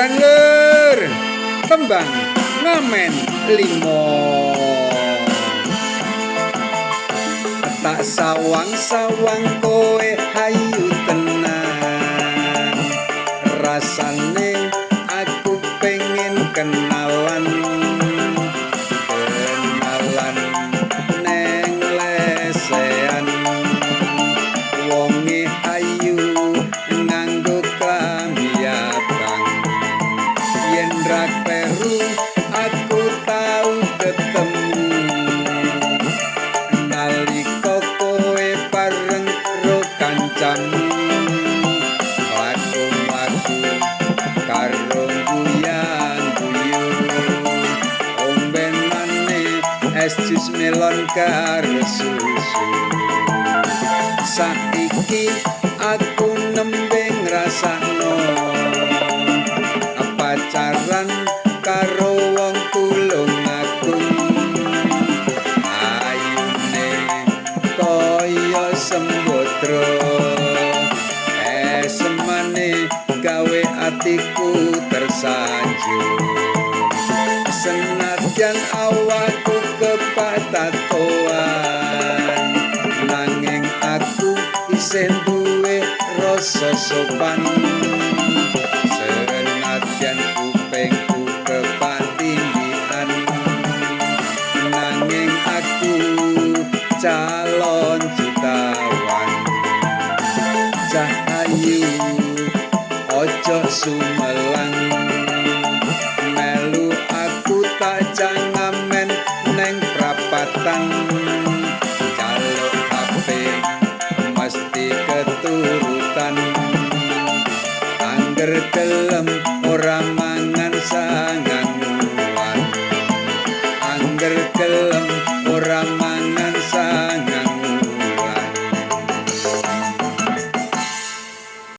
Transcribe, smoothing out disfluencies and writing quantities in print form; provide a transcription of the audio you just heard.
Dalan lur, kembang ngamen limo. Tak sawang-sawang kowe hayu tenan. Rasane aku pengen kenalan neng lesehan. Wonge ayu nganggo klambi abang. Yen ra kleru aku tau ketemu nalika kowe bareng ro kancamu laku-laku karo guyang-guyu ombenane es jus melon karo susu. Saiki aku nembe ngrasakno pacaran karo wong Tulungagung. Ayune kaya sembodra, semane gawe atiku tersanjung. Senadyan awakku kepatatoan, nanging aku isih duwe rasa sopan. Senadyan kupingku kepatindihan, nanging aku calon jutawan. Cahayu ojo sumelang, melu aku tak jangamen neng prapatan. Jaluk HP mesti keturutan, angger gelem